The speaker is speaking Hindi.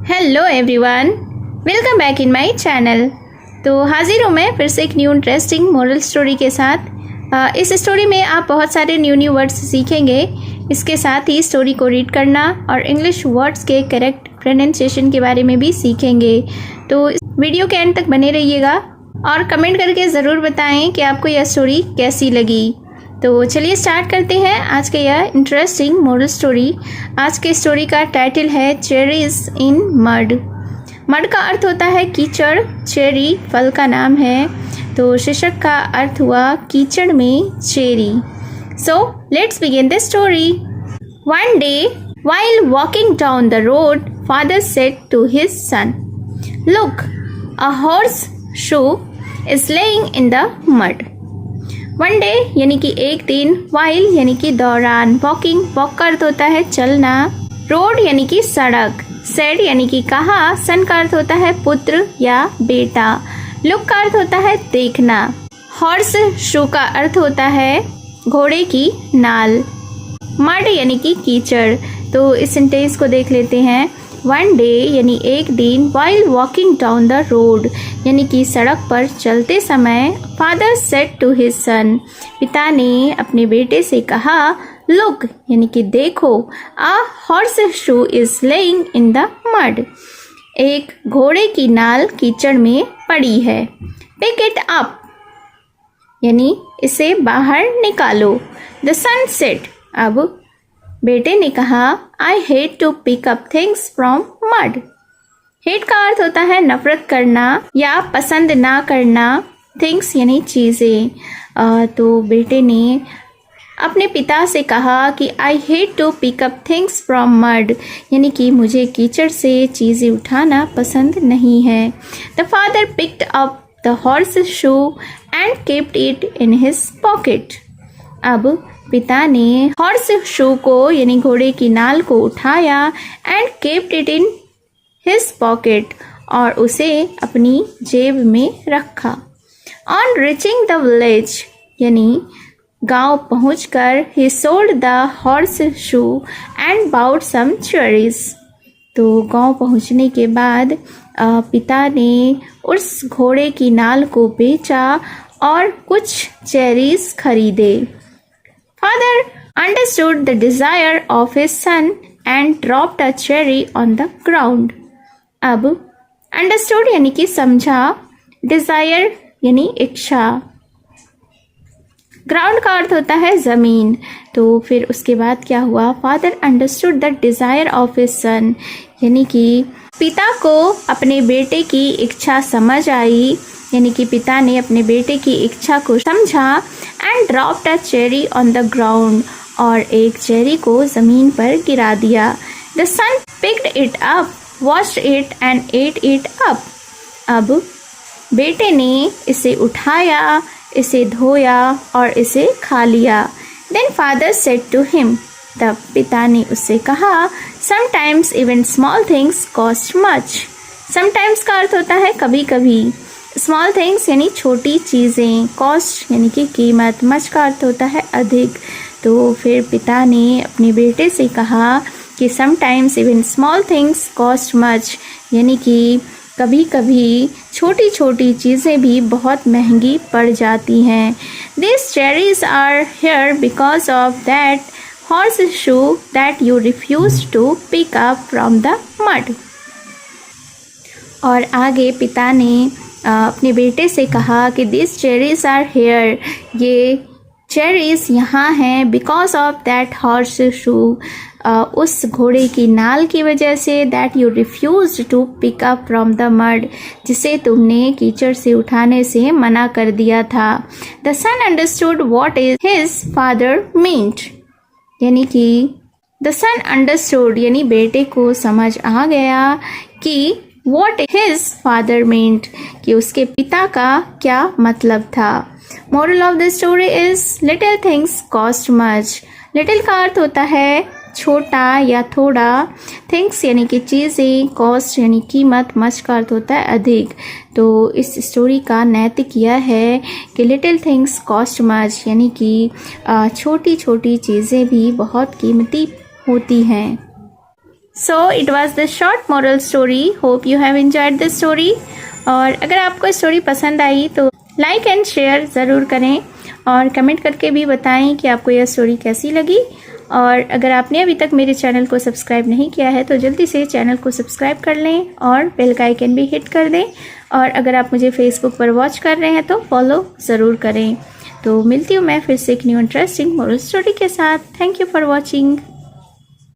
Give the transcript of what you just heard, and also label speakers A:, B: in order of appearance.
A: Hello everyone, welcome back in my channel. तो हाजिर हूँ मैं फिर से एक न्यू इंटरेस्टिंग मोरल स्टोरी के साथ। इस स्टोरी में आप बहुत सारे न्यू वर्ड्स सीखेंगे। इसके साथ ही स्टोरी को रीड करना और इंग्लिश वर्ड्स के करेक्ट प्रोनाउंसिएशन के बारे में भी सीखेंगे। तो वीडियो के एंड तक बने रहिएगा और कमेंट करके ज़रूर बताएं कि आपको यह स्टोरी कैसी लगी। तो चलिए स्टार्ट करते हैं आज के यह इंटरेस्टिंग मोरल स्टोरी। आज के स्टोरी का टाइटल है चेरीज इन मड। मड का अर्थ होता है कीचड़, चेरी फल का नाम है। तो शीर्षक का अर्थ हुआ कीचड़ में cherry. So let's begin the story. One day while walking down the road, father said to his son, "Look, a horseshoe is laying in the mud." One day यानी कि एक दिन, वाइल यानी कि दौरान, वॉकिंग वॉक का अर्थ होता है चलना, रोड यानी कि सड़क, सेड यानी कि कहा, सन का अर्थ होता है पुत्र या बेटा, लुक का अर्थ होता है देखना, हॉर्स शू का अर्थ होता है घोड़े की नाल, मड यानी कि कीचड़। तो इस सेंटेंस को देख लेते हैं। वन डे यानी एक दिन, while walking down the road यानी कि सड़क पर चलते समय, father said to his son पिता ने अपने बेटे से कहा, लुक यानी कि देखो, a horse shoe is laying in the mud एक घोड़े की नाल कीचड़ में पड़ी है। पिक इट अप यानी इसे बाहर निकालो। द सन सेड, अब बेटे ने कहा, I hate to pick up things from mud. Hate का अर्थ होता है नफरत करना या पसंद ना करना, थिंग्स यानी चीज़ें। तो बेटे ने अपने पिता से कहा कि I hate to pick up things from mud यानी कि मुझे कीचड़ से चीज़ें उठाना पसंद नहीं है। The father picked up the horse shoe and kept it in his pocket. अब पिता ने हॉर्स शू को यानी घोड़े की नाल को उठाया and kept it in his pocket और उसे अपनी जेब में रखा। ऑन रीचिंग द विलेज यानी गांव पहुंचकर he sold the horse shoe and bought some cherries. तो गांव पहुंचने के बाद पिता ने उस घोड़े की नाल को बेचा और कुछ चेरीज खरीदे। Father understood the desire of his son and dropped a cherry on the ground. अब understood यानी कि समझा, desire यानी इच्छा, ग्राउंड का अर्थ होता है ज़मीन। तो फिर उसके बाद क्या हुआ? Father understood the desire of his son यानी कि पिता को अपने बेटे की इच्छा समझ आई, यानी कि पिता ने अपने बेटे की इच्छा को समझा। And dropped a cherry on the ground और एक चेरी को ज़मीन पर गिरा दिया। The son picked it up, washed it and ate it up. अब बेटे ने इसे उठाया, इसे धोया और इसे खा लिया। Then father said to him, तब पिता ने उससे कहा, sometimes even small things cost much. Sometimes का अर्थ होता है कभी कभी, स्मॉल थिंग्स यानी छोटी चीज़ें, कॉस्ट यानी कि कीमत, मच का अर्थ होता है अधिक। तो फिर पिता ने अपने बेटे से कहा कि sometimes even small things cost much यानी कि कभी कभी छोटी छोटी चीज़ें भी बहुत महंगी पड़ जाती हैं। This cherries are here because of that horse shoe that you refuse to pick up from the mud. और आगे पिता ने अपने बेटे से कहा कि दिस चेरीज आर हेयर, ये चेरीज यहाँ हैं, because of that horse shoe, उस घोड़े की नाल की वजह से, that you refuse to pick up from the mud जिसे तुमने कीचड़ से उठाने से मना कर दिया था। The son understood what is his father meant यानी कि द सन अंडरस्टूड यानी बेटे को समझ आ गया कि What his father meant कि उसके पिता का क्या मतलब था। Moral of the story is little things cost much. Little का अर्थ होता है छोटा या थोड़ा, things यानी कि चीज़ें, cost यानी कीमत, much का अर्थ होता है अधिक। तो इस स्टोरी का नैतिक यह है कि little things cost much यानी कि छोटी छोटी चीज़ें भी बहुत कीमती होती हैं। So it was the short moral story. Hope you have enjoyed this story. और अगर आपको स्टोरी पसंद आई तो लाइक एंड शेयर ज़रूर करें और कमेंट करके भी बताएं कि आपको यह स्टोरी कैसी लगी। और अगर आपने अभी तक मेरे चैनल को सब्सक्राइब नहीं किया है तो जल्दी से चैनल को सब्सक्राइब कर लें और बेल का आइकन भी हिट कर दें। और अगर आप मुझे फेसबुक पर वॉच कर रहे हैं तो फॉलो ज़रूर करें। तो मिलती हूँ मैं फिर से एक न्यू इंटरेस्टिंग मोरल स्टोरी के साथ। Thank you for watching.